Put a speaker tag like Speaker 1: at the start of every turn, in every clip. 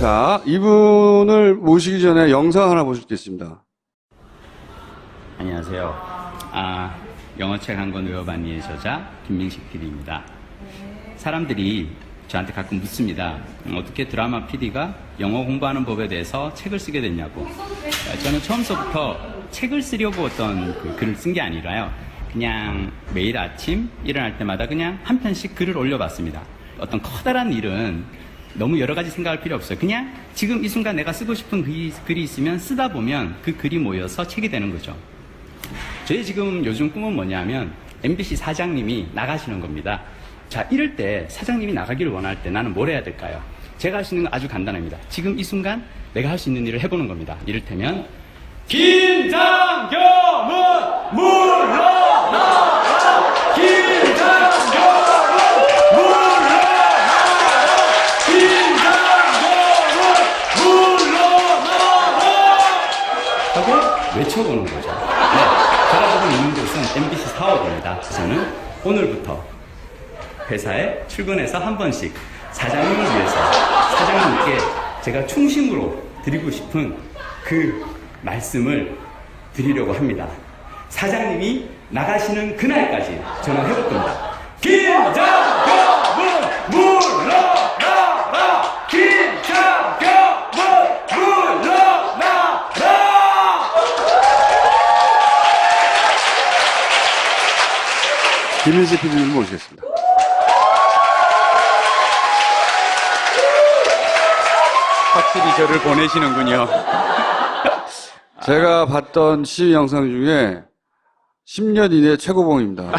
Speaker 1: 자, 이분을 모시기 전에 영상 하나 보시겠습니다.
Speaker 2: 안녕하세요. 영어책 한 권 외워봤니의 저자 김민식 PD입니다. 사람들이 저한테 가끔 묻습니다. 어떻게 드라마 PD가 영어 공부하는 법에 대해서 책을 쓰게 됐냐고. 저는 처음부터 책을 쓰려고 어떤 글을 쓴 게 아니라요. 그냥 매일 아침 일어날 때마다 그냥 한 편씩 글을 올려봤습니다. 어떤 커다란 일은 너무 여러 가지 생각할 필요 없어요. 그냥 지금 이 순간 내가 쓰고 싶은 글이 있으면 쓰다 보면 그 글이 모여서 책이 되는 거죠. 저희 지금 요즘 꿈은 뭐냐면 MBC 사장님이 나가시는 겁니다. 자, 이럴 때 사장님이 나가기를 원할 때 나는 뭘 해야 될까요? 제가 할 수 있는 건 아주 간단합니다. 지금 이 순간 내가 할 수 있는 일을 해보는 겁니다. 이를테면 김장겸은 물러나라! 김장겸은 물러나라! 김장겸은 물러나라! 하고 외쳐보는 거죠. 네, 제가 지금 있는 곳은 MBC 사옥입니다. 저는 오늘부터 회사에 출근해서 한 번씩 사장님을 위해서 사장님께 제가 충심으로 드리고 싶은 그 말씀을 드리려고 합니다. 사장님이 나가시는 그날까지 저는 해볼 겁니다. 김장겸은 물러나라! 김장겸은 물러나라!
Speaker 1: 김민식 PD님 모시겠습니다.
Speaker 2: 확실히 저를 보내시는군요.
Speaker 1: 제가 봤던 시위 영상 중에 10년 이내 최고봉입니다.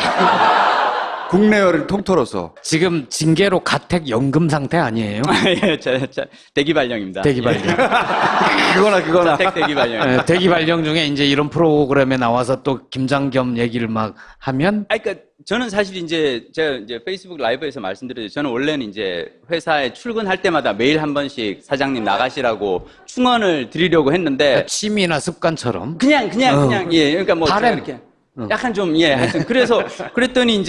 Speaker 1: 국내열을 통틀어서.
Speaker 3: 지금 징계로 가택 연금 상태 아니에요?
Speaker 2: 예, 대기 발령입니다.
Speaker 3: 대기 발령.
Speaker 1: 그거나.
Speaker 2: 자택 대기 발령.
Speaker 3: 예, 대기 발령 중에 이제 이런 프로그램에 나와서 또 김장겸 얘기를 막 하면.
Speaker 2: 그러니까 저는 사실 제가 페이스북 라이브에서 말씀드렸죠. 저는 원래는 회사에 출근할 때마다 매일 한 번씩 사장님 나가시라고 충언을 드리려고 했는데.
Speaker 3: 취미나 습관처럼.
Speaker 2: 그냥, 예. 그러니까 뭐.
Speaker 3: 바램.
Speaker 2: 이렇게 약간 좀, 예. 하여튼. 그랬더니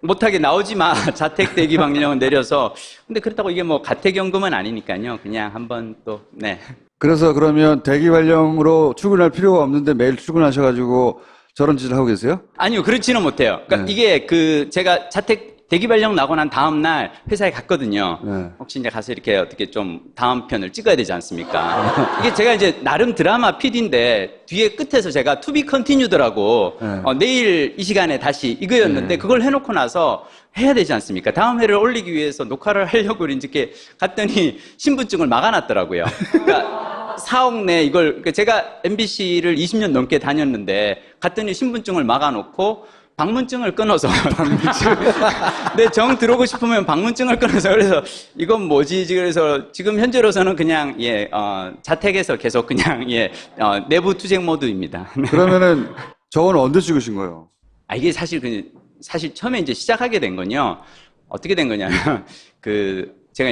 Speaker 2: 못하게 나오지 마. 자택 대기 방령은 내려서. 근데 그렇다고 이게 뭐 가택연금은 아니니까요. 그냥 한번 또, 네.
Speaker 1: 그래서 그러면 대기 발령으로 출근할 필요가 없는데 매일 출근하셔가지고 저런 짓을 하고 계세요?
Speaker 2: 아니요, 그렇지는 못해요. 그러니까 이게 제가 자택 대기 발령 나고 난 다음 날 회사에 갔거든요.
Speaker 1: 네.
Speaker 2: 혹시 가서 이렇게 어떻게 좀 다음 편을 찍어야 되지 않습니까? 이게 제가 나름 드라마 PD인데 뒤에 끝에서 제가 to be continued라고 내일 이 시간에 다시 이거였는데 그걸 해놓고 나서 해야 되지 않습니까? 다음 회를 올리기 위해서 녹화를 하려고 이렇게 갔더니 신분증을 막아놨더라고요. 그러니까 사옥 내 그러니까 제가 MBC를 20년 넘게 다녔는데 갔더니 신분증을 막아놓고 방문증을 끊어서 내 정 들어오고 싶으면 방문증을 끊어서 그래서 이건 뭐지? 그래서 지금 현재로서는 그냥 자택에서 계속 그냥 내부 투쟁 모드입니다.
Speaker 1: 그러면은 저건 언제 찍으신 거예요?
Speaker 2: 이게 사실 처음에 시작하게 된 건요. 어떻게 된 거냐면 제가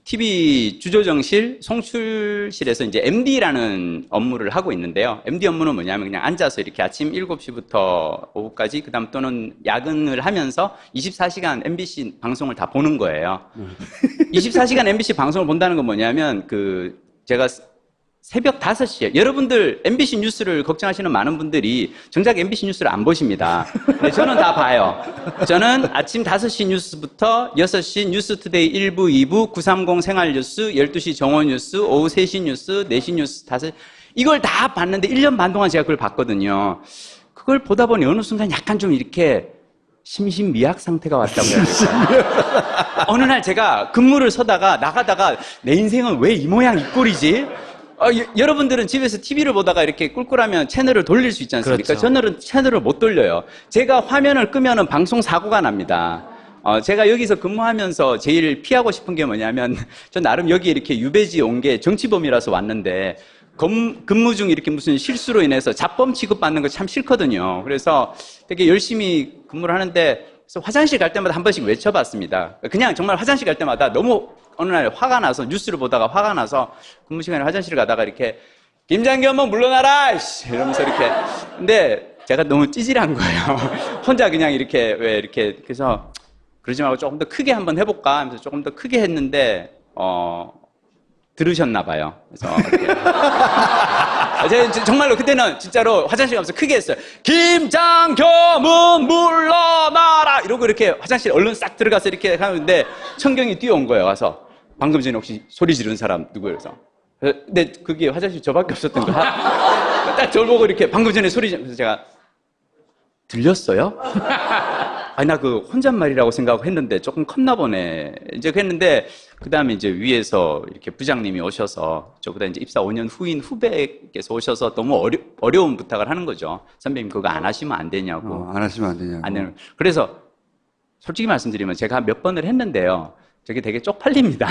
Speaker 2: TV 주조정실 송출실에서 MD라는 업무를 하고 있는데요. MD 업무는 뭐냐면 그냥 앉아서 이렇게 아침 7시부터 오후까지 그다음 또는 야근을 하면서 24시간 MBC 방송을 다 보는 거예요. 24시간 MBC 방송을 본다는 건 뭐냐면 제가 새벽 5시에 여러분들 MBC 뉴스를 걱정하시는 많은 분들이 정작 MBC 뉴스를 안 보십니다. 네, 저는 다 봐요. 저는 아침 5시 뉴스부터 6시 뉴스투데이 1부, 2부, 930 생활뉴스, 12시 정오뉴스, 오후 3시 뉴스, 4시 뉴스, 5시 이걸 다 봤는데 1년 반 동안 제가 그걸 봤거든요. 그걸 보다 보니 어느 순간 약간 좀 이렇게 심신미약 상태가 왔다고 해야 될까요? 어느 날 제가 근무를 서다가 나가다가 내 인생은 왜 이 모양 이 꼴이지? 여러분들은 집에서 TV를 보다가 이렇게 꿀꿀하면 채널을 돌릴 수 있지 않습니까?
Speaker 3: 그렇죠.
Speaker 2: 저는 채널을 못 돌려요. 제가 화면을 끄면은 방송 사고가 납니다. 제가 여기서 근무하면서 제일 피하고 싶은 게 뭐냐면, 전 나름 여기 이렇게 유배지 온 게 정치범이라서 왔는데, 근무 중 이렇게 무슨 실수로 인해서 잡범 취급받는 거 참 싫거든요. 그래서 되게 열심히 근무를 하는데, 그래서 화장실 갈 때마다 한 번씩 외쳐봤습니다. 그냥 정말 화장실 갈 때마다 너무 어느 날 화가 나서 뉴스를 보다가 화가 나서 근무 시간에 화장실 가다가 이렇게 김장겸은 물러나라! 이러면서 이렇게. 근데 제가 너무 찌질한 거예요. 혼자 그냥 이렇게 그래서 그러지 말고 조금 더 크게 한번 해볼까 하면서 조금 더 크게 했는데 들으셨나 봐요. 그래서 이렇게. 제가 정말로 그때는 진짜로 화장실 가면서 크게 했어요. 김장겸은 물러나라! 이러고 이렇게 화장실 얼른 싹 들어가서 이렇게 하는데 청경이 뛰어온 거예요. 와서 방금 전에 혹시 소리 지른 사람 누구예요? 그래서 근데 그게 화장실 저밖에 없었던 거야. 딱 저를 보고 이렇게 방금 전에 소리 지르면서 제가 들렸어요? 아니, 나 그 혼잣말이라고 생각하고 했는데 조금 컸나 보네. 이제 그랬는데, 그 다음에 이제 위에서 이렇게 부장님이 오셔서, 저보다 이제 입사 5년 후인 후배께서 오셔서 너무 어려운 부탁을 하는 거죠. 선배님, 그거 안 하시면 안 되냐고.
Speaker 1: 안 하시면 안 되냐고.
Speaker 2: 안 되는. 그래서, 솔직히 말씀드리면 제가 몇 번을 했는데요. 저게 되게 쪽팔립니다.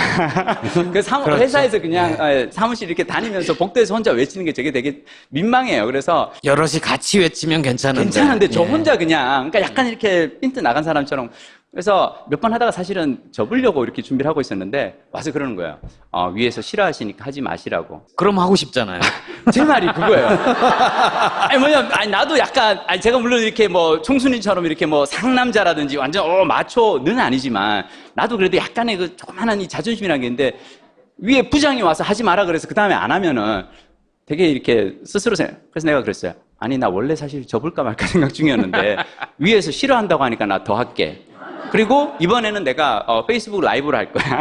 Speaker 2: 그
Speaker 3: 그렇죠.
Speaker 2: 회사에서 그냥 사무실 이렇게 다니면서 복도에서 혼자 외치는 게 저게 되게 민망해요. 그래서
Speaker 3: 여럿이 같이 외치면 괜찮은데.
Speaker 2: 괜찮은데 저
Speaker 3: 예.
Speaker 2: 혼자 그냥 그러니까 약간 이렇게 핀트 나간 사람처럼 그래서 몇 번 하다가 사실은 접으려고 이렇게 준비를 하고 있었는데 와서 그러는 거예요. 위에서 싫어하시니까 하지 마시라고.
Speaker 3: 그럼 하고 싶잖아요.
Speaker 2: 제 말이 그거예요. 아니 뭐냐면 아니 나도 약간 아니 제가 물론 이렇게 뭐 총수님처럼 이렇게 뭐 상남자라든지 완전 마초는 아니지만 나도 그래도 약간의 그 조그만한 이 자존심이라는 게 있는데 위에 부장이 와서 하지 마라 그래서 그 다음에 안 하면은 되게 이렇게 스스로 생각. 그래서 내가 그랬어요. 아니 나 원래 사실 접을까 말까 생각 중이었는데 위에서 싫어한다고 하니까 나 더 할게. 그리고 이번에는 내가 페이스북 라이브를 할 거야.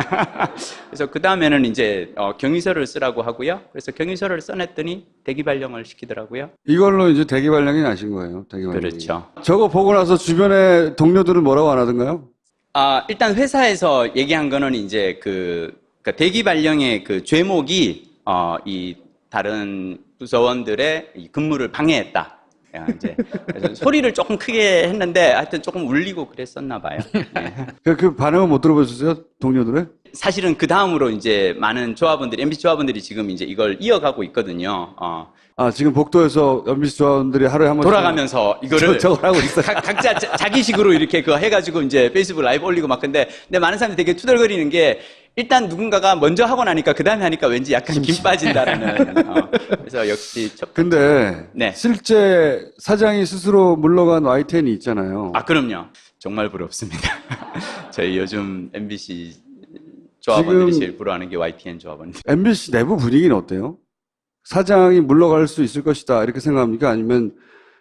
Speaker 2: 그래서 그 다음에는 이제 경위서를 쓰라고 하고요. 그래서 경위서를 써냈더니 대기 발령을 시키더라고요.
Speaker 1: 이걸로 이제 대기 발령이 나신 거예요. 대기 발령이.
Speaker 2: 그렇죠.
Speaker 1: 저거 보고 나서 주변에 동료들은 뭐라고 안 하던가요?
Speaker 2: 일단 회사에서 얘기한 거는 이제 그러니까 대기 발령의 그 죄목이 이 다른 부서원들의 이 근무를 방해했다. 이제 그래서 소리를 조금 크게 했는데 하여튼 조금 울리고 그랬었나 봐요. 네.
Speaker 1: 그 반응은 못 들어보셨어요? 동료들의?
Speaker 2: 사실은 그 다음으로 이제 많은 조합원들이 MBC 조합원들이 지금 이제 이걸 이어가고 있거든요.
Speaker 1: 지금 복도에서 MBC 조합원들이 하루에 한 번씩
Speaker 2: 돌아가면서 이거를
Speaker 1: 저걸 하고 있어요.
Speaker 2: 각자 자기식으로 이렇게 그거 해가지고 이제 페이스북 라이브 올리고 막 근데 많은 사람들이 되게 투덜거리는 게 일단 누군가가 먼저 하고 나니까 그 다음에 하니까 왠지 약간 김 빠진다라는. 그래서 역시
Speaker 1: 근데
Speaker 2: 네.
Speaker 1: 실제 사장이 스스로 물러간 YTN이 있잖아요.
Speaker 2: 그럼요. 정말 부럽습니다. 저희 요즘 MBC 조합원들이
Speaker 1: 지금
Speaker 2: 제일 부러워하는 게 YTN 조합원들.
Speaker 1: MBC 내부 분위기는 어때요? 사장이 물러갈 수 있을 것이다 이렇게 생각합니까? 아니면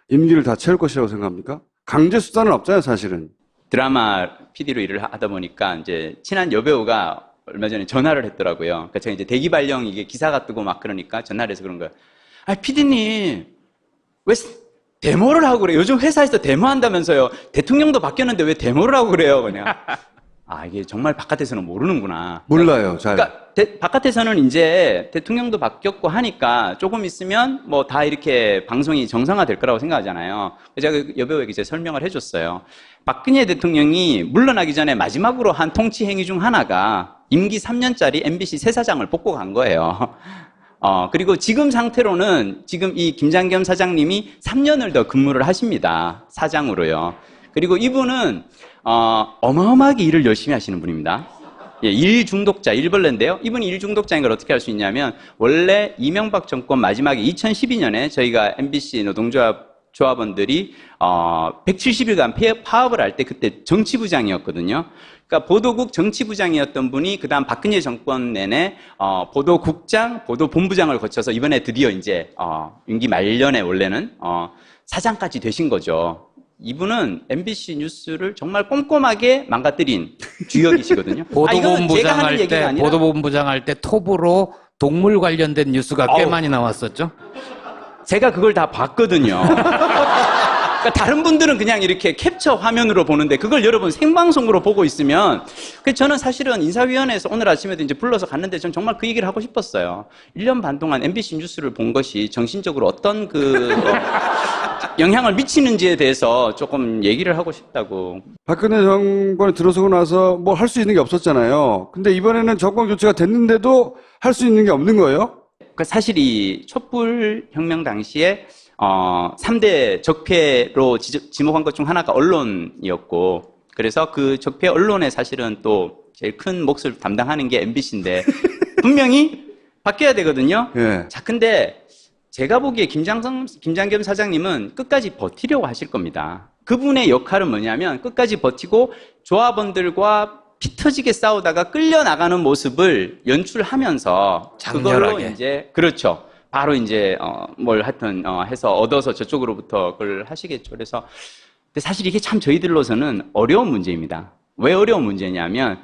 Speaker 1: 임기를 다 채울 것이라고 생각합니까? 강제 수단은 없잖아요, 사실은.
Speaker 2: 드라마 PD로 일을 하다 보니까 이제 친한 여배우가 얼마 전에 전화를 했더라고요. 그러니까 제가 이제 대기 발령 이게 기사가 뜨고 막 그러니까 전화를 해서 그런 거예요. PD님 왜 데모를 하고 그래요? 요즘 회사에서 데모한다면서요. 대통령도 바뀌었는데 왜 데모를 하고 그래요? 그냥 이게 정말 바깥에서는 모르는구나.
Speaker 1: 몰라요, 잘.
Speaker 2: 그러니까 바깥에서는 이제 대통령도 바뀌었고 하니까 조금 있으면 뭐 다 이렇게 방송이 정상화될 거라고 생각하잖아요. 제가 그 여배우에게 이제 설명을 해줬어요. 박근혜 대통령이 물러나기 전에 마지막으로 한 통치 행위 중 하나가 임기 3년짜리 MBC 새 사장을 뽑고 간 거예요. 그리고 지금 상태로는 지금 이 김장겸 사장님이 3년을 더 근무를 하십니다. 사장으로요. 그리고 이분은 어마어마하게 일을 열심히 하시는 분입니다. 예, 일 중독자, 일벌레인데요. 이분이 일 중독자인 걸 어떻게 알 수 있냐면 원래 이명박 정권 마지막에 2012년에 저희가 MBC 조합원들이 170일간 파업을 할 때 그때 정치부장이었거든요. 그러니까 보도국 정치부장이었던 분이 그다음 박근혜 정권 내내 보도국장, 보도본부장을 거쳐서 이번에 드디어 이제 임기 말년에 원래는 사장까지 되신 거죠. 이분은 MBC 뉴스를 정말 꼼꼼하게 망가뜨린 주역이시거든요.
Speaker 3: 보도본부장 할 때, 보도본부장 할 때 톱으로 동물 관련된 뉴스가 꽤 많이 나왔었죠.
Speaker 2: 제가 그걸 다 봤거든요. 그러니까 다른 분들은 그냥 이렇게 캡처 화면으로 보는데 그걸 여러분 생방송으로 보고 있으면 저는 사실은 인사위원회에서 오늘 아침에도 이제 불러서 갔는데 전 정말 그 얘기를 하고 싶었어요. 1년 반 동안 MBC 뉴스를 본 것이 정신적으로 어떤 영향을 미치는지에 대해서 조금 얘기를 하고 싶다고.
Speaker 1: 박근혜 정권이 들어서고 나서 뭐 할 수 있는 게 없었잖아요. 근데 이번에는 정권 교체가 됐는데도 할 수 있는 게 없는 거예요?
Speaker 2: 그 사실 이 촛불 혁명 당시에 3대 적폐로 지목한 것 중 하나가 언론이었고 그래서 그 적폐 언론에 사실은 또 제일 큰 몫을 담당하는 게 MBC인데 분명히 바뀌어야 되거든요.
Speaker 1: 예.
Speaker 2: 자, 근데 제가 보기에 김장겸 사장님은 끝까지 버티려고 하실 겁니다. 그분의 역할은 뭐냐면 끝까지 버티고 조합원들과 피 터지게 싸우다가 끌려나가는 모습을 연출하면서 그걸로
Speaker 3: 장렬하게.
Speaker 2: 이제 그렇죠. 바로 이제 뭘 하여튼 해서 얻어서 저쪽으로부터 그걸 하시겠죠. 그래서 근데 사실 이게 참 저희들로서는 어려운 문제입니다. 왜 어려운 문제냐면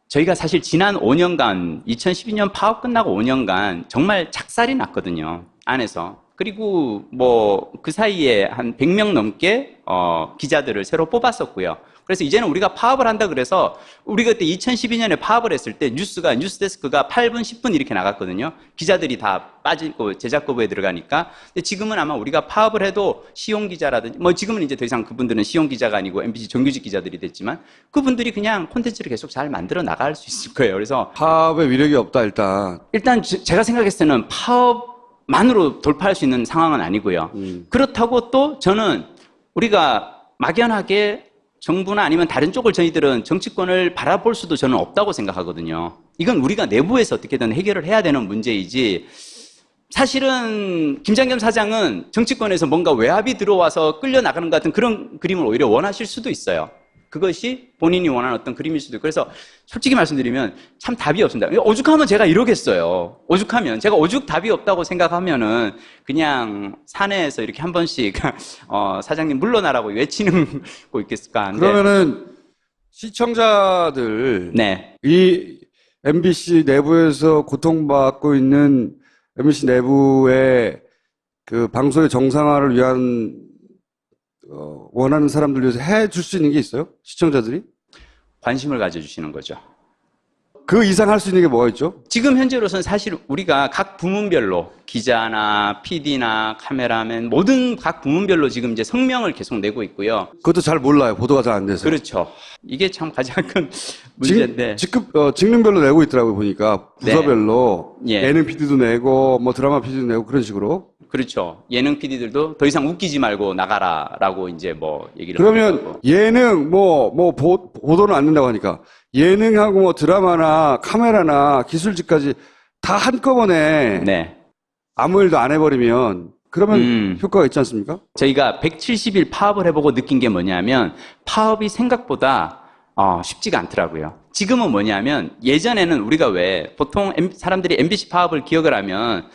Speaker 2: 저희가 사실 지난 5년간 2012년 파업 끝나고 5년간 정말 작살이 났거든요. 안에서. 그리고 뭐 그 사이에 한 100명 넘게 기자들을 새로 뽑았었고요. 그래서 이제는 우리가 파업을 한다 그래서 우리가 그때 2012년에 파업을 했을 때 뉴스데스크가 8분, 10분 이렇게 나갔거든요. 기자들이 다 빠지고 제작거부에 들어가니까. 근데 지금은 아마 우리가 파업을 해도 시용 기자라든지 뭐 지금은 이제 더 이상 그분들은 시용 기자가 아니고 MBC 정규직 기자들이 됐지만 그분들이 그냥 콘텐츠를 계속 잘 만들어 나갈 수 있을 거예요. 그래서
Speaker 1: 파업의 위력이 없다
Speaker 2: 일단 제가 생각했을 때는 파업만으로 돌파할 수 있는 상황은 아니고요. 그렇다고 또 저는 우리가 막연하게 정부나 아니면 다른 쪽을 저희들은 정치권을 바라볼 수도 저는 없다고 생각하거든요. 이건 우리가 내부에서 어떻게든 해결을 해야 되는 문제이지 사실은 김장겸 사장은 정치권에서 뭔가 외압이 들어와서 끌려나가는 것 같은 그런 그림을 오히려 원하실 수도 있어요. 그것이 본인이 원하는 어떤 그림일 수도 있고 그래서 솔직히 말씀드리면 참 답이 없습니다. 오죽하면 제가 이러겠어요. 오죽하면 제가 오죽 답이 없다고 생각하면은 그냥 사내에서 이렇게 한 번씩 사장님 물러나라고 외치는 거 있겠을까? 근데
Speaker 1: 그러면은 시청자들
Speaker 2: 네.
Speaker 1: 이 MBC 내부에서 고통받고 있는 MBC 내부의 그 방송의 정상화를 위한 원하는 사람들 위해서 해줄 수 있는 게 있어요? 시청자들이?
Speaker 2: 관심을 가져주시는 거죠.
Speaker 1: 그 이상 할 수 있는 게 뭐가 있죠?
Speaker 2: 지금 현재로서는 사실 우리가 각 부문별로 기자나 PD나 카메라맨 모든 각 부문별로 지금 이제 성명을 계속 내고 있고요.
Speaker 1: 그것도 잘 몰라요. 보도가 잘 안 돼서.
Speaker 2: 그렇죠. 이게 참 가장 큰 문제인데.
Speaker 1: 직능별로 내고 있더라고요, 보니까. 부서별로.
Speaker 2: 네. 예.
Speaker 1: 예능 PD도 내고, 뭐 드라마 PD도 내고, 그런 식으로.
Speaker 2: 그렇죠. 예능 PD들도 더 이상 웃기지 말고 나가라라고 이제 뭐 얘기를
Speaker 1: 그러면
Speaker 2: 하고.
Speaker 1: 예능, 보도는 안 된다고 하니까. 예능하고 뭐 드라마나 카메라나 기술직까지 다 한꺼번에.
Speaker 2: 네.
Speaker 1: 아무 일도 안 해버리면, 그러면 효과가 있지 않습니까?
Speaker 2: 저희가 170일 파업을 해보고 느낀 게 뭐냐면 파업이 생각보다 쉽지가 않더라고요. 지금은 뭐냐면 예전에는 우리가 왜 보통 사람들이 MBC 파업을 기억을 하면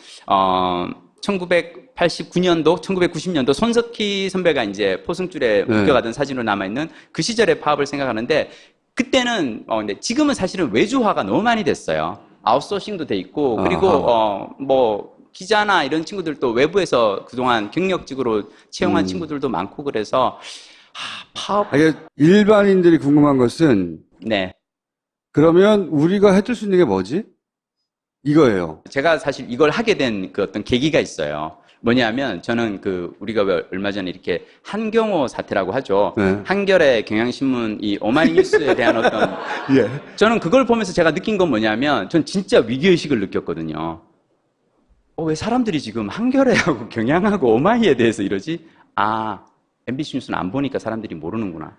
Speaker 2: 1989년도, 1990년도 손석희 선배가 이제 포승줄에 묶여가던 사진으로 남아있는 그 시절의 파업을 생각하는데 그때는 근데 지금은 사실은 외주화가 너무 많이 됐어요. 아웃소싱도 돼 있고 그리고 뭐 기자나 이런 친구들도 외부에서 그동안 경력직으로 채용한 친구들도 많고 그래서 파업.
Speaker 1: 이게 일반인들이 궁금한 것은
Speaker 2: 네.
Speaker 1: 그러면 우리가 해줄 수 있는 게 뭐지? 이거예요.
Speaker 2: 제가 사실 이걸 하게 된 그 어떤 계기가 있어요. 뭐냐면 저는 그 우리가 왜 얼마 전에 이렇게 한경호 사태라고 하죠.
Speaker 1: 네.
Speaker 2: 한겨레 경향신문 이 오마이뉴스에 대한 어떤
Speaker 1: 예.
Speaker 2: 저는 그걸 보면서 제가 느낀 건 뭐냐면 전 진짜 위기의식을 느꼈거든요. 왜 사람들이 지금 한겨레하고 경향하고 오마이에 대해서 이러지? MBC 뉴스는 안 보니까 사람들이 모르는구나.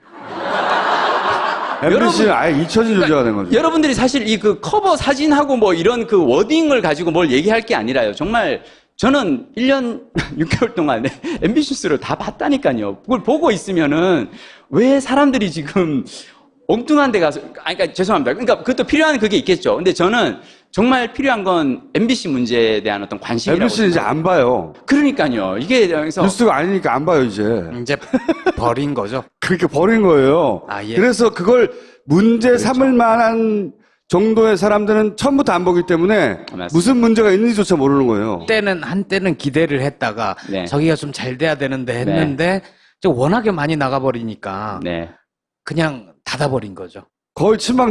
Speaker 1: MBC는 아예 잊혀진 존재가 된 거죠.
Speaker 2: 여러분들이 사실 이 그 커버 사진하고 뭐 이런 그 워딩을 가지고 뭘 얘기할 게 아니라요. 정말 저는 1년 6개월 동안 MBC 뉴스를 다 봤다니까요. 그걸 보고 있으면은 왜 사람들이 지금 엉뚱한 데 가서, 그러니까 죄송합니다. 그러니까 그것도 필요한 그게 있겠죠. 근데 저는 정말 필요한 건 MBC 문제에 대한 어떤 관심이라고.
Speaker 1: MBC는 이제 안 봐요.
Speaker 2: 그러니까요. 이게 그래서
Speaker 1: 뉴스가 아니니까 안 봐요, 이제.
Speaker 3: 이제 버린 거죠.
Speaker 1: 그렇게 버린 거예요.
Speaker 3: 예.
Speaker 1: 그래서 그걸 문제 삼을 만한 정도의 사람들은 처음부터 안 보기 때문에
Speaker 2: 맞습니다.
Speaker 1: 무슨 문제가 있는지조차 모르는 거예요.
Speaker 3: 한때는 기대를 했다가
Speaker 2: 네.
Speaker 3: 저기가 좀 잘 돼야 되는데 했는데 좀 워낙에 많이 나가버리니까
Speaker 2: 네.
Speaker 3: 그냥 닫아버린 거죠.
Speaker 1: 거의 친박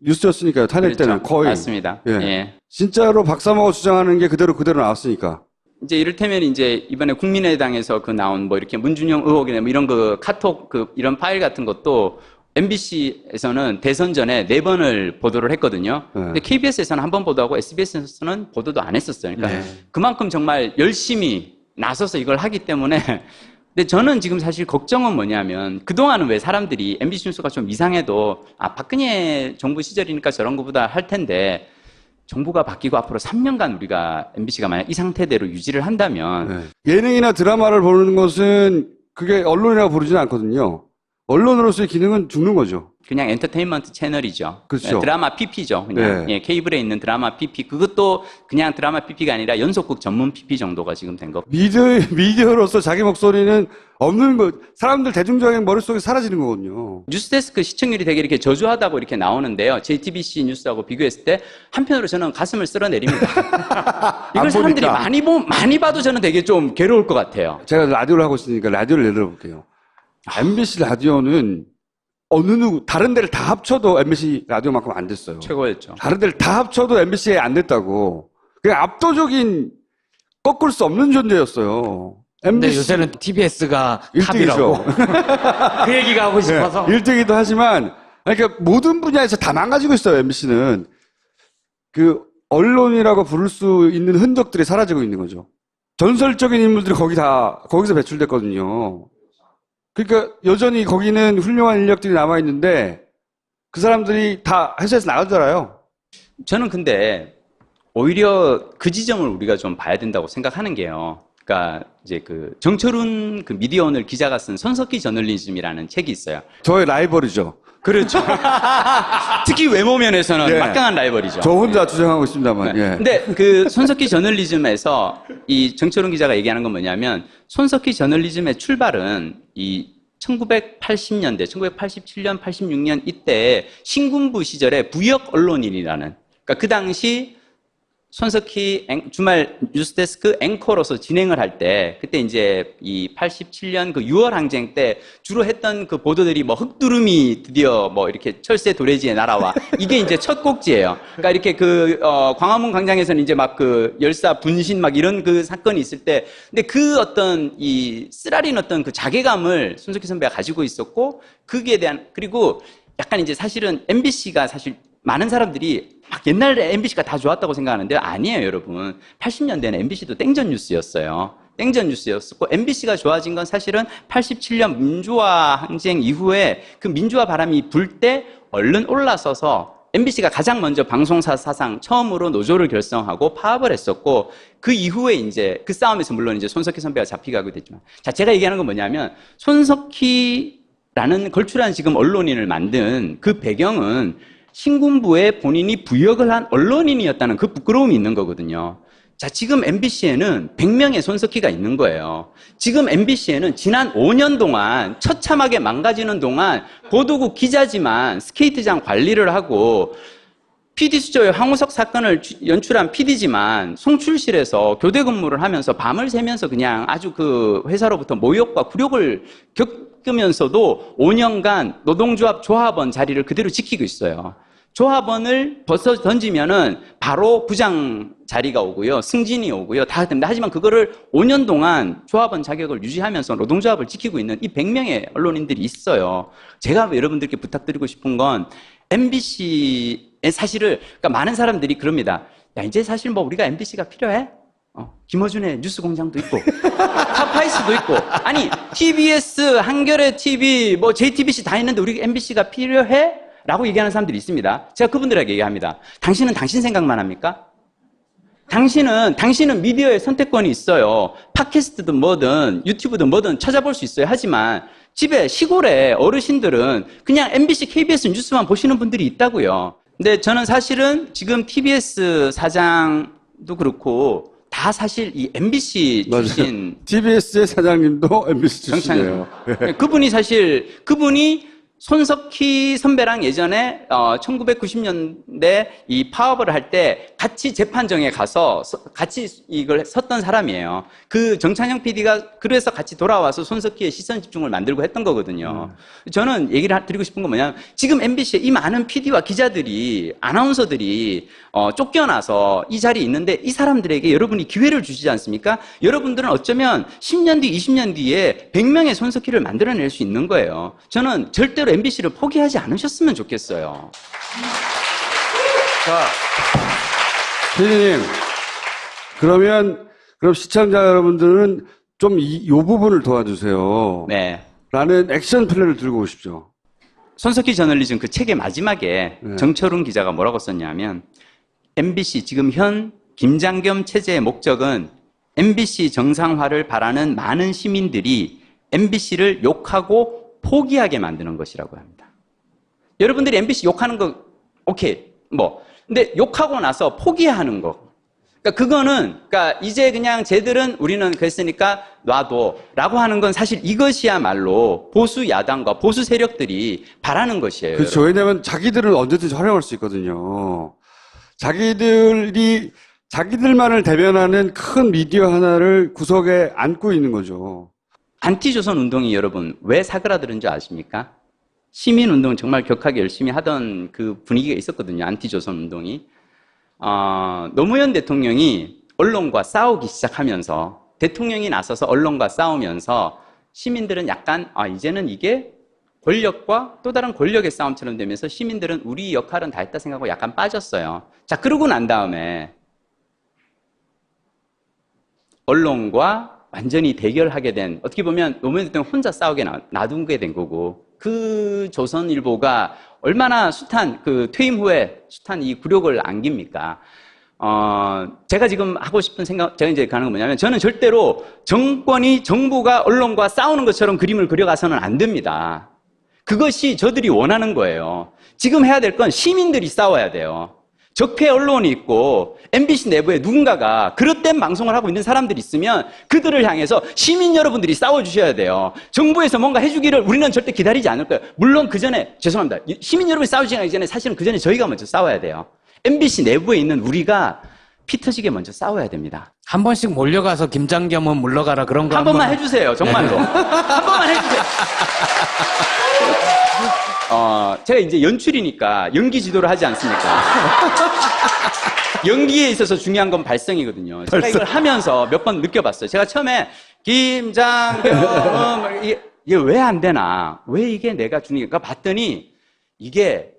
Speaker 1: 뉴스였으니까요. 탄핵
Speaker 2: 그렇죠.
Speaker 1: 때는 거의.
Speaker 2: 맞습니다.
Speaker 1: 예.
Speaker 2: 예.
Speaker 1: 진짜로 박사모가 주장하는 게 그대로 나왔으니까.
Speaker 2: 이제 이를테면 이제 이번에 국민의당에서 그 나온 뭐 이렇게 문준영 의혹이나 뭐 이런 그 카톡 이런 파일 같은 것도 MBC에서는 대선 전에 4번을 보도를 했거든요.
Speaker 1: 네.
Speaker 2: 근데 KBS에서는 한 번 보도하고 SBS에서는 보도도 안 했었어요. 그러니까
Speaker 3: 네.
Speaker 2: 그만큼 정말 열심히 나서서 이걸 하기 때문에 근데 저는 지금 사실 걱정은 뭐냐면 그동안은 왜 사람들이 MBC 뉴스가 좀 이상해도 박근혜 정부 시절이니까 저런 거보다 할 텐데 정부가 바뀌고 앞으로 3년간 우리가 MBC가 만약 이 상태대로 유지를 한다면
Speaker 1: 예능이나 드라마를 보는 것은 그게 언론이라고 부르지는 않거든요. 언론으로서의 기능은 죽는 거죠.
Speaker 2: 그냥 엔터테인먼트 채널이죠.
Speaker 1: 그렇죠.
Speaker 2: 드라마 PP죠. 그냥
Speaker 1: 네.
Speaker 2: 예, 케이블에 있는 드라마 PP. 그것도 그냥 드라마 PP가 아니라 연속극 전문 PP 정도가 지금 된 거.
Speaker 1: 미디어로서 자기 목소리는 없는 거, 사람들 대중적인 머릿속에 사라지는 거거든요.
Speaker 2: 뉴스데스크 시청률이 되게 이렇게 저조하다고 이렇게 나오는데요. JTBC 뉴스하고 비교했을 때 한편으로 저는 가슴을 쓸어내립니다. 이걸 사람들이 많이 봐도 저는 되게 좀 괴로울 것 같아요.
Speaker 1: 제가 라디오를 하고 있으니까 라디오를 예를 들어볼게요. MBC 라디오는 다른 데를 다 합쳐도 MBC 라디오만큼 안 됐어요.
Speaker 2: 최고였죠.
Speaker 1: 다른 데를 다 합쳐도 MBC에 안 됐다고. 그냥 압도적인 꺾을 수 없는 존재였어요.
Speaker 3: 근데 요새는 TBS가
Speaker 1: 1등이죠.
Speaker 3: 탑이라고. 그 얘기가 하고 싶어서.
Speaker 1: 1등이기도 하지만, 그러니까 모든 분야에서 다 망가지고 있어요, MBC는. 그, 언론이라고 부를 수 있는 흔적들이 사라지고 있는 거죠. 전설적인 인물들이 거기서 배출됐거든요. 그러니까 여전히 거기는 훌륭한 인력들이 남아있는데, 그 사람들이 다 회사에서 나가잖아요.
Speaker 2: 저는 근데 오히려 그 지점을 우리가 좀 봐야 된다고 생각하는 게요. 그러니까 이제 그 정철훈 그 미디어오늘 기자가 쓴 손석희 저널리즘이라는 책이 있어요.
Speaker 1: 저의 라이벌이죠.
Speaker 2: 그렇죠. 특히 외모 면에서는
Speaker 1: 예.
Speaker 2: 막강한 라이벌이죠.
Speaker 1: 저 혼자 주장하고 있습니다만.
Speaker 2: 네.
Speaker 1: 예.
Speaker 2: 근데 그 손석희 저널리즘에서 이 정철훈 기자가 얘기하는 건 뭐냐면 손석희 저널리즘의 출발은 이 1980년대, 1987년, 86년 이때 신군부 시절에 부역 언론인이라는, 그러니까 그 당시 손석희 주말 뉴스데스크 앵커로서 진행을 할 때, 그때 이제 이 87년 그 6월 항쟁 때 주로 했던 그 보도들이 뭐 흑두름이 드디어 뭐 이렇게 철새 도래지에 날아와. 이게 이제 첫 곡지예요. 그러니까 이렇게 광화문 광장에서는 이제 막 그 열사 분신 막 이런 그 사건이 있을 때, 근데 그 어떤 이 쓰라린 어떤 그 자괴감을 손석희 선배가 가지고 있었고, 거기에 대한, 그리고 약간 이제 사실은 MBC가 사실 많은 사람들이 막 옛날에 MBC가 다 좋았다고 생각하는데 아니에요, 여러분. 80년대는 MBC도 땡전 뉴스였어요. 땡전 뉴스였었고 MBC가 좋아진 건 사실은 87년 민주화 항쟁 이후에 그 민주화 바람이 불 때 얼른 올라서서 MBC가 가장 먼저 방송사 사상 처음으로 노조를 결성하고 파업을 했었고 그 이후에 이제 그 싸움에서 물론 이제 손석희 선배가 잡히게 됐지만 자, 제가 얘기하는 건 뭐냐면 손석희라는 걸출한 지금 언론인을 만든 그 배경은 신군부에 본인이 부역을 한 언론인이었다는 그 부끄러움이 있는 거거든요. 자, 지금 MBC에는 100명의 손석희가 있는 거예요. 지금 MBC에는 지난 5년 동안 처참하게 망가지는 동안 보도국 기자지만 스케이트장 관리를 하고 PD수조의 황우석 사건을 연출한 PD지만 송출실에서 교대 근무를 하면서 밤을 새면서 그냥 아주 그 회사로부터 모욕과 굴욕을 겪으면서도 5년간 노동조합 조합원 자리를 그대로 지키고 있어요. 조합원을 벗어 던지면은 바로 부장 자리가 오고요. 승진이 오고요. 다 됩니다. 하지만 그거를 5년 동안 조합원 자격을 유지하면서 노동조합을 지키고 있는 이 100명의 언론인들이 있어요. 제가 여러분들께 부탁드리고 싶은 건 MBC의 사실을, 그러니까 많은 사람들이 그럽니다. 야, 이제 사실 뭐 우리가 MBC가 필요해? 김어준의 뉴스공장도 있고, 팝파이스도 있고, 아니, TBS, 한겨레 TV, 뭐 JTBC 다 있는데 우리 MBC가 필요해? 라고 얘기하는 사람들이 있습니다. 제가 그분들에게 얘기합니다. 당신은 당신 생각만 합니까? 당신은 미디어의 선택권이 있어요. 팟캐스트든 뭐든 유튜브든 뭐든 찾아볼 수 있어요. 하지만 집에 시골에 어르신들은 그냥 MBC, KBS 뉴스만 보시는 분들이 있다고요. 근데 저는 사실은 지금 TBS 사장도 그렇고 다 사실 이 MBC 출신
Speaker 1: TBS의 사장님도 MBC 출신이에요.
Speaker 2: 그분이 손석희 선배랑 예전에 1990년대 이 파업을 할 때 같이 재판정에 가서 같이 이걸 섰던 사람이에요. 그 정찬영 PD가 그래서 같이 돌아와서 손석희의 시선 집중을 만들고 했던 거거든요. 저는 얘기를 드리고 싶은 건 뭐냐면 지금 MBC에 이 많은 PD와 기자들이 아나운서들이 쫓겨나서 이 자리에 있는데 이 사람들에게 여러분이 기회를 주시지 않습니까? 여러분들은 어쩌면 10년 뒤, 20년 뒤에 100명의 손석희를 만들어낼 수 있는 거예요. 저는 절대로 MBC를 포기하지 않으셨으면 좋겠어요.
Speaker 1: 자, 피디님, 그럼 시청자 여러분들은 좀 요 부분을 도와주세요.
Speaker 2: 네.
Speaker 1: 라는 액션 플랜을 들고 오십시오.
Speaker 2: 손석희 저널리즘 그 책의 마지막에
Speaker 1: 네.
Speaker 2: 정철훈 기자가 뭐라고 썼냐면 MBC 지금 현 김장겸 체제의 목적은 MBC 정상화를 바라는 많은 시민들이 MBC를 욕하고 포기하게 만드는 것이라고 합니다. 여러분들이 MBC 욕하는 거 오케이 근데 욕하고 나서 포기하는 거. 그러니까 그거는 이제 그냥 쟤들은 우리는 그랬으니까 놔둬라고 하는 건 사실 이것이야말로 보수 야당과 보수 세력들이 바라는 것이에요.
Speaker 1: 그렇죠. 왜냐하면 자기들은 언제든지 활용할 수 있거든요. 자기들만을 대변하는 큰 미디어 하나를 구석에 안고 있는 거죠.
Speaker 2: 안티조선 운동이 여러분 왜 사그라드는 줄 아십니까? 시민운동 정말 격하게 열심히 하던 그 분위기가 있었거든요. 안티조선 운동이. 노무현 대통령이 언론과 싸우기 시작하면서 대통령이 나서서 언론과 싸우면서 시민들은 약간 이제는 이게 권력과 또 다른 권력의 싸움처럼 되면서 시민들은 우리 역할은 다 했다 생각하고 약간 빠졌어요. 자, 그러고 난 다음에 언론과 완전히 대결하게 된, 어떻게 보면 노무현 대통령 혼자 싸우게 놔두게 된 거고, 그 조선일보가 얼마나 퇴임 후에 숱한 이 굴욕을 안깁니까? 제가 지금 하고 싶은 생각, 제가 이제 가는 건 뭐냐면, 저는 절대로 정부가 언론과 싸우는 것처럼 그림을 그려가서는 안 됩니다. 그것이 저들이 원하는 거예요. 지금 해야 될 건 시민들이 싸워야 돼요. 적폐 언론이 있고 MBC 내부에 누군가가 그릇된 방송을 하고 있는 사람들이 있으면 그들을 향해서 시민 여러분들이 싸워주셔야 돼요. 정부에서 뭔가 해주기를 우리는 절대 기다리지 않을 거예요. 물론 그 전에, 죄송합니다. 시민 여러분이 싸우지 전에 사실은 그 전에 저희가 먼저 싸워야 돼요. MBC 내부에 있는 우리가 피 터지게 먼저 싸워야 됩니다.
Speaker 3: 한 번씩 몰려가서 김장겸은 물러가라 그런 거
Speaker 2: 한 번만 해주세요. 정말로. 한 번만 해주세요. 제가 이제 연출이니까 연기 지도를 하지 않습니까? 연기에 있어서 중요한 건 발성이거든요. 제가 이걸 하면서 몇 번 느껴봤어요. 제가 처음에 김장겸 이게 왜 안 되나? 왜 이게 내가 주니까 봤더니 이게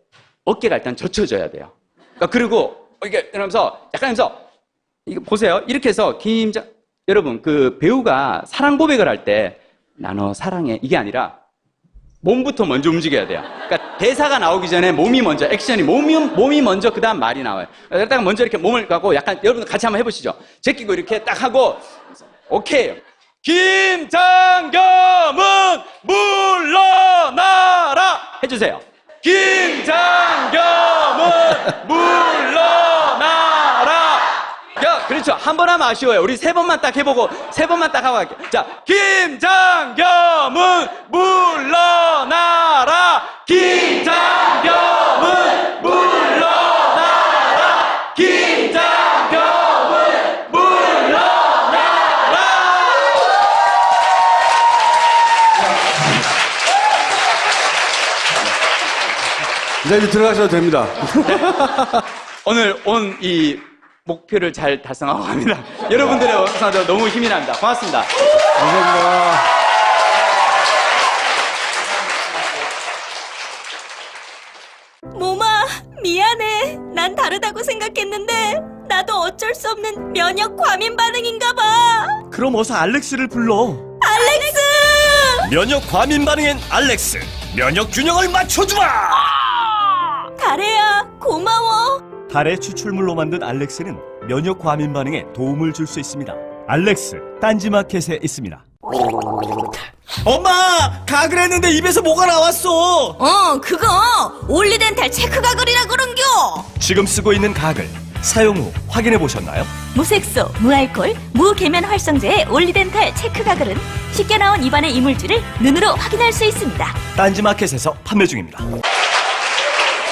Speaker 2: 어깨가 일단 젖혀져야 돼요. 그리고 이게 이러면서 약간 하면서 이거 보세요. 이렇게 해서 여러분 그 배우가 사랑 고백을 할 때 나 너 사랑해 이게 아니라 몸부터 먼저 움직여야 돼요. 그러니까 대사가 나오기 전에 몸이 먼저, 액션이 몸이 먼저 그 다음 말이 나와요. 일단 먼저 이렇게 몸을 갖고 약간 여러분들 같이 한번 해보시죠. 제끼고 이렇게 딱 하고 오케이. 김장겸은 물러나라 해주세요. 김장겸은 물러나라. 그렇죠. 한 번 하면 아쉬워요. 우리 세 번만 딱 해보고 세 번만 딱 하고 갈게요. 자, 김장겸은 물러나라. 김장겸은 물러나라. 김장겸은 물러나라.
Speaker 1: 이제 들어가셔도 됩니다.
Speaker 2: 네. 오늘 온 이 목표를 잘 달성하고 갑니다. 여러분들의 응원도 너무 힘이 납니다. 고맙습니다.
Speaker 1: 감사합니다.
Speaker 4: 모마, 미안해. 난 다르다고 생각했는데 나도 어쩔 수 없는 면역 과민 반응인가 봐.
Speaker 5: 그럼 어서 알렉스를 불러.
Speaker 4: 알렉스!
Speaker 5: 면역 과민 반응엔 알렉스. 면역 균형을 맞춰주마.
Speaker 4: 다래야, 고마워.
Speaker 5: 달의 추출물로 만든 알렉스는 면역 과민 반응에 도움을 줄 수 있습니다. 알렉스, 딴지마켓에 있습니다. 엄마! 가글 했는데 입에서 뭐가 나왔어!
Speaker 4: 그거 올리덴탈 체크 가글이라 그런겨.
Speaker 5: 지금 쓰고 있는 가글, 사용 후 확인해 보셨나요?
Speaker 4: 무색소, 무알콜, 무계면 활성제의 올리덴탈 체크 가글은 쉽게 나온 입안의 이물질을 눈으로 확인할 수 있습니다.
Speaker 5: 딴지마켓에서 판매 중입니다.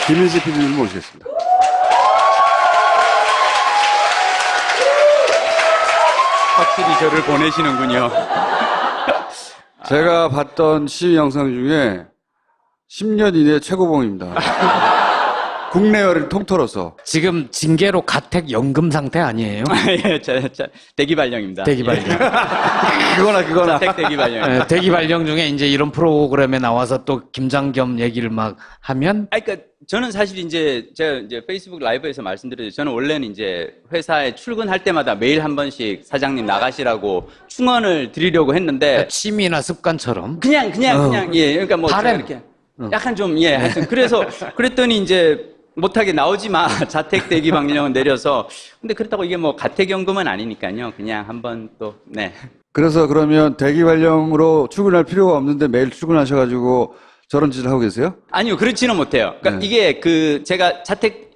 Speaker 1: 김민식 PD님 모시겠습니다.
Speaker 2: 확실히 저를 보내시는군요.
Speaker 1: 제가 봤던 시위 영상 중에 10년 이내 최고봉입니다. 국내외를 통틀어서.
Speaker 3: 지금 징계로 가택 연금 상태 아니에요?
Speaker 2: 예, 대기 발령입니다.
Speaker 3: 대기 발령.
Speaker 1: 그거나.
Speaker 2: 자택 대기 발령.
Speaker 3: 예, 대기 발령 중에 이제 이런 프로그램에 나와서 또 김장겸 얘기를 막 하면
Speaker 2: 그러니까 저는 사실 제가 페이스북 라이브에서 말씀드렸죠. 저는 원래는 이제 회사에 출근할 때마다 매일 한 번씩 사장님 나가시라고 충원을 드리려고 했는데
Speaker 3: 취미나 습관처럼
Speaker 2: 그냥 예, 그러니까 뭐 제가
Speaker 3: 바램.
Speaker 2: 이렇게 약간 좀 예, 하여튼 그래서 그랬더니 이제 못하게 나오지 마. 자택 대기 방령은 내려서. 근데 그렇다고 이게 뭐 가택연금은 아니니까요. 그냥 한번 또, 네.
Speaker 1: 그래서 그러면 대기 발령으로 출근할 필요가 없는데 매일 출근하셔가지고 저런 짓을 하고 계세요?
Speaker 2: 아니요, 그렇지는 못해요. 그러니까
Speaker 1: 네.
Speaker 2: 이게 제가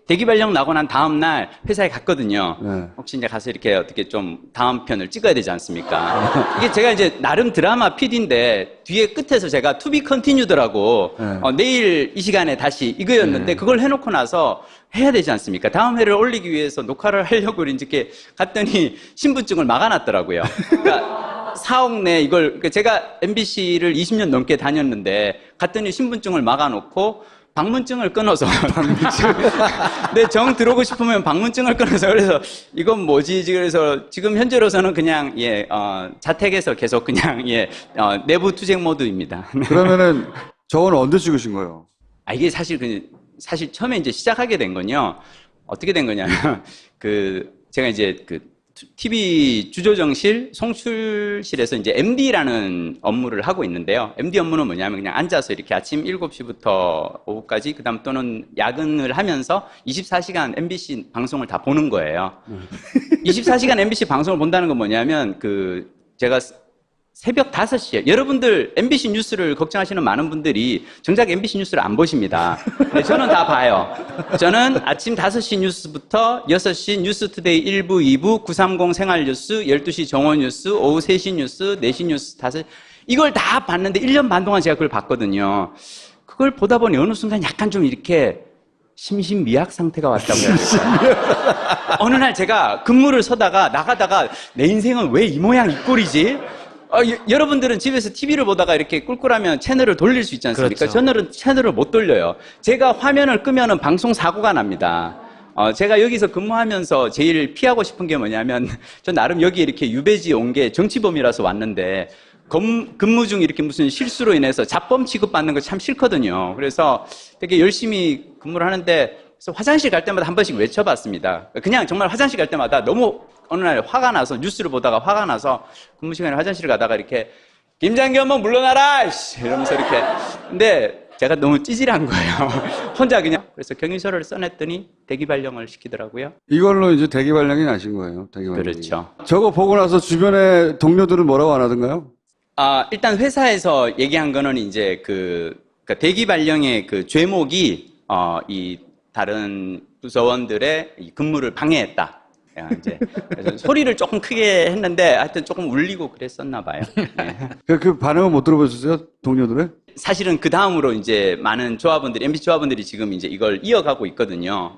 Speaker 2: 대기 발령 나고 난 다음 날 회사에 갔거든요.
Speaker 1: 네.
Speaker 2: 혹시 이제 가서 이렇게 어떻게 좀 다음 편을 찍어야 되지 않습니까? 이게 제가 이제 나름 드라마 PD인데 뒤에 끝에서 제가 to be continued라고
Speaker 1: 네.
Speaker 2: 내일 이 시간에 다시 이거였는데 그걸 해놓고 나서 해야 되지 않습니까? 다음 회를 올리기 위해서 녹화를 하려고 이렇게 갔더니 신분증을 막아놨더라고요. 그러니까 사옥 내 이걸 그러니까 제가 MBC를 20년 넘게 다녔는데 갔더니 신분증을 막아놓고 방문증을 끊어서 내 정 들어오고 싶으면 방문증을 끊어서 그래서 이건 뭐지? 그래서 지금 현재로서는 그냥 자택에서 계속 그냥 내부 투쟁 모드입니다.
Speaker 1: 그러면은 저건 언제 찍으신 거예요?
Speaker 2: 이게 사실 처음에 이제 시작하게 된 건요. 어떻게 된 거냐면 제가 이제 TV 주조정실 송출실에서 이제 MD라는 업무를 하고 있는데요. MD 업무는 뭐냐면 그냥 앉아서 이렇게 아침 7시부터 오후까지 그다음 또는 야근을 하면서 24시간 MBC 방송을 다 보는 거예요. 24시간 MBC 방송을 본다는 건 뭐냐면 제가 새벽 5시에 여러분들 MBC 뉴스를 걱정하시는 많은 분들이 정작 MBC 뉴스를 안 보십니다. 근데 저는 다 봐요. 저는 아침 5시 뉴스부터 6시 뉴스투데이 1부, 2부, 930 생활뉴스, 12시 정오뉴스, 오후 3시 뉴스, 4시 뉴스, 5시 이걸 다 봤는데 1년 반 동안 제가 그걸 봤거든요. 그걸 보다 보니 어느 순간 약간 좀 이렇게 심신미약 상태가 왔다고 해야 될까요? 어느 날 제가 근무를 서다가 나가다가 내 인생은 왜 이 모양 이 꼴이지? 여러분들은 집에서 TV를 보다가 이렇게 꿀꿀하면 채널을 돌릴 수 있지 않습니까?
Speaker 3: 그렇죠.
Speaker 2: 저는 채널을 못 돌려요. 제가 화면을 끄면은 방송 사고가 납니다. 제가 여기서 근무하면서 제일 피하고 싶은 게 뭐냐면, 전 나름 여기 이렇게 유배지 온 게 정치범이라서 왔는데, 근무 중 이렇게 무슨 실수로 인해서 잡범 취급받는 거 참 싫거든요. 그래서 되게 열심히 근무를 하는데, 그래서 화장실 갈 때마다 한 번씩 외쳐봤습니다. 그냥 정말 화장실 갈 때마다 너무 어느 날 화가 나서 뉴스를 보다가 화가 나서 근무 시간에 화장실을 가다가 이렇게 김장기 한번 물러나라! 이러면서 이렇게. 근데 제가 너무 찌질한 거예요. 혼자 그냥. 그래서 경위서를 써냈더니 대기 발령을 시키더라고요.
Speaker 1: 이걸로 이제 대기 발령이 나신 거예요. 대기 발령이.
Speaker 2: 그렇죠.
Speaker 1: 저거 보고 나서 주변에 동료들은 뭐라고 안 하던가요?
Speaker 2: 일단 회사에서 얘기한 거는 이제 그러니까 대기 발령의 죄목이 이 다른 부서원들의 이 근무를 방해했다. 이제 그래서 소리를 조금 크게 했는데 하여튼 조금 울리고 그랬었나 봐요. 네.
Speaker 1: 그 반응은 못 들어보셨어요? 동료들의?
Speaker 2: 사실은 그 다음으로 이제 많은 조합원들이 MBC 조합원들이 지금 이제 이걸 이어가고 있거든요.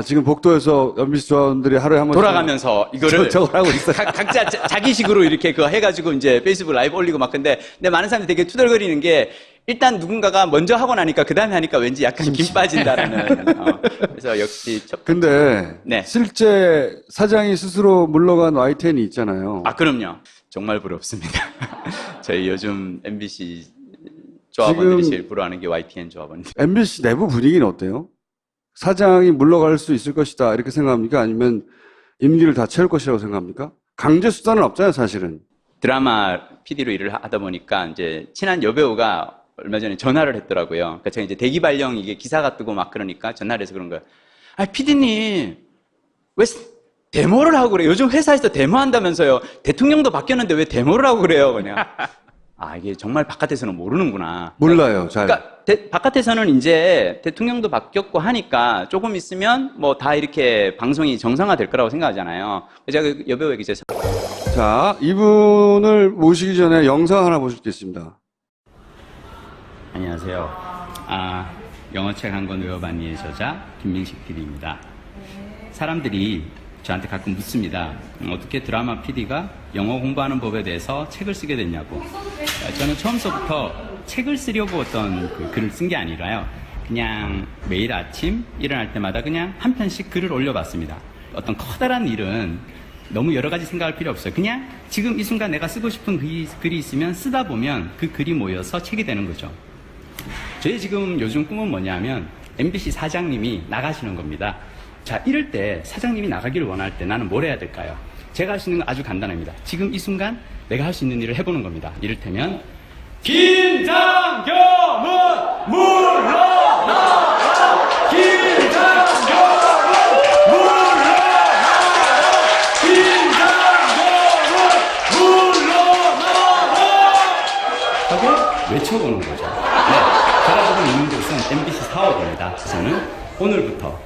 Speaker 1: 지금 복도에서 MBC 조합원들이 하루에 한 번씩
Speaker 2: 돌아가면서 이거를
Speaker 1: 저걸 하고 있어요.
Speaker 2: 각자 자기식으로 이렇게 해가지고 이제 페이스북 라이브 올리고 막 근데 많은 사람들이 되게 투덜거리는 게 일단 누군가가 먼저 하고 나니까 그 다음에 하니까 왠지 약간 김 빠진다라는. 그래서 역시
Speaker 1: 근데
Speaker 2: 네.
Speaker 1: 실제 사장이 스스로 물러간 YTN이 있잖아요.
Speaker 2: 그럼요. 정말 부럽습니다. 저희 요즘 MBC 조합원들이
Speaker 1: 지금
Speaker 2: 제일 부러워하는 게 YTN 조합원들.
Speaker 1: MBC 내부 분위기는 어때요? 사장이 물러갈 수 있을 것이다 이렇게 생각합니까? 아니면 임기를 다 채울 것이라고 생각합니까? 강제 수단은 없잖아요, 사실은.
Speaker 2: 드라마 PD로 일을 하다 보니까 이제 친한 여배우가 얼마 전에 전화를 했더라고요. 그러니까 제가 이제 대기 발령 이게 기사가 뜨고 막 그러니까 전화를 해서 그런 거예요. PD님 왜 데모를 하고 그래요? 요즘 회사에서 데모한다면서요. 대통령도 바뀌었는데 왜 데모를 하고 그래요? 그냥 이게 정말 바깥에서는 모르는구나.
Speaker 1: 몰라요, 잘.
Speaker 2: 그러니까 바깥에서는 이제 대통령도 바뀌었고 하니까 조금 있으면 뭐 다 이렇게 방송이 정상화될 거라고 생각하잖아요. 제가 그 여배우에게 이제
Speaker 1: 자, 이분을 모시기 전에 영상 하나 보실 게 있습니다.
Speaker 2: 안녕하세요. 영어책 한 권 외워봤니의 저자 김민식 PD입니다. 사람들이 저한테 가끔 묻습니다. 어떻게 드라마 PD가 영어 공부하는 법에 대해서 책을 쓰게 됐냐고. 저는 처음서부터 책을 쓰려고 어떤 글을 쓴 게 아니라요. 그냥 매일 아침 일어날 때마다 그냥 한 편씩 글을 올려봤습니다. 어떤 커다란 일은 너무 여러 가지 생각할 필요 없어요. 그냥 지금 이 순간 내가 쓰고 싶은 글이 있으면 쓰다 보면 그 글이 모여서 책이 되는 거죠. 저희 지금 요즘 꿈은 뭐냐면 MBC 사장님이 나가시는 겁니다. 자, 이럴 때 사장님이 나가기를 원할 때 나는 뭘 해야 될까요? 제가 할 수 있는 건 아주 간단합니다. 지금 이 순간 내가 할 수 있는 일을 해보는 겁니다. 이를테면 김장겸은 물러나라! 김장겸은 물러나라! 김장겸은 물러나라! 여쭤보는 거죠. 네, 제가 지금 있는 곳은 MBC 사옥입니다. 저는 오늘부터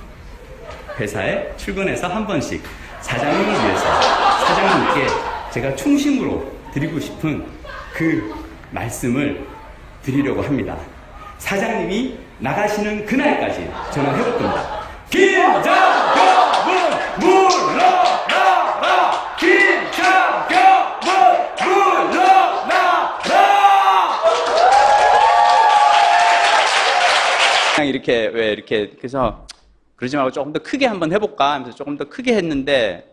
Speaker 2: 회사에 출근해서 한 번씩 사장님을 위해서 사장님께 제가 충심으로 드리고 싶은 그 말씀을 드리려고 합니다. 사장님이 나가시는 그날까지 저는 해볼 겁니다. 김장겸은 물러나라! 김장겸은 물러나라! 그냥 이렇게 왜 이렇게 그래서 그러지 말고 조금 더 크게 한번 해볼까 하면서 조금 더 크게 했는데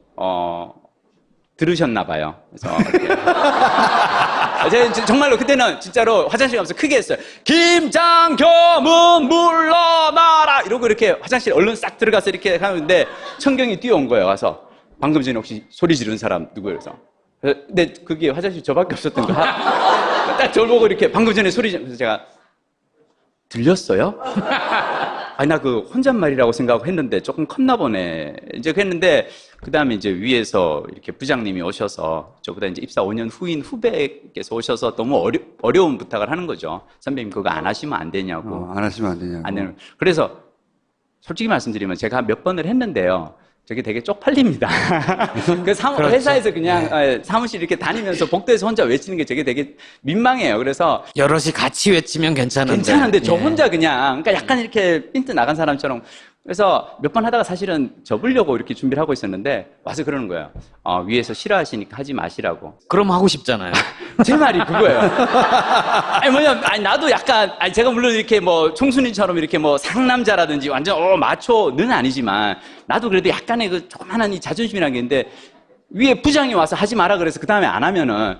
Speaker 2: 들으셨나 봐요. 그래서 이렇게. 제가 정말로 그때는 진짜로 화장실 가면서 크게 했어요. 김장겸은 물러나라! 이러고 이렇게 화장실 얼른 싹 들어가서 이렇게 하는데 청경이 뛰어온 거예요. 와서 방금 전에 혹시 소리 지른 사람 누구예요? 그래서 근데 그게 화장실 저밖에 없었던 거야. 딱 저를 보고 이렇게 방금 전에 소리 지르면서 제가 들렸어요? 아니, 나 그 혼잣말이라고 생각하고 했는데 조금 컸나 보네. 이제 했는데, 그 다음에 이제 위에서 이렇게 부장님이 오셔서, 저보다 이제 입사 5년 후인 후배께서 오셔서 너무 어려운 부탁을 하는 거죠. 선배님, 그거 안 하시면 안 되냐고.
Speaker 1: 안 하시면 안 되냐고.
Speaker 2: 안 되는. 그래서, 솔직히 말씀드리면 제가 몇 번을 했는데요. 저게 되게 쪽팔립니다. 그
Speaker 3: 그렇죠.
Speaker 2: 회사에서 그냥 사무실 이렇게 다니면서 복도에서 혼자 외치는 게 저게 되게 민망해요. 그래서
Speaker 3: 여럿이 같이 외치면 괜찮은데.
Speaker 2: 괜찮은데 저
Speaker 3: 예.
Speaker 2: 혼자 그냥 그러니까 약간 이렇게 핀트 나간 사람처럼 그래서 몇 번 하다가 사실은 접으려고 이렇게 준비를 하고 있었는데 와서 그러는 거예요. 위에서 싫어하시니까 하지 마시라고.
Speaker 3: 그럼 하고 싶잖아요.
Speaker 2: 제 말이 그거예요. 아니 뭐냐면 아니 나도 약간 아니 제가 물론 이렇게 뭐 총순이처럼 이렇게 뭐 상남자라든지 완전 마초는 아니지만 나도 그래도 약간의 그 조그만한 이 자존심이라는 게 있는데 위에 부장이 와서 하지 마라 그래서 그 다음에 안 하면은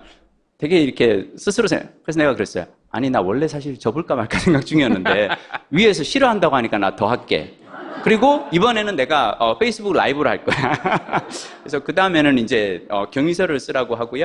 Speaker 2: 되게 이렇게 스스로 그래서 내가 그랬어요. 아니 나 원래 사실 접을까 말까 생각 중이었는데 위에서 싫어한다고 하니까 나 더 할게. 그리고 이번에는 내가 페이스북 라이브를 할 거야. 그래서 그 다음에는 이제 경위서를 쓰라고 하고요.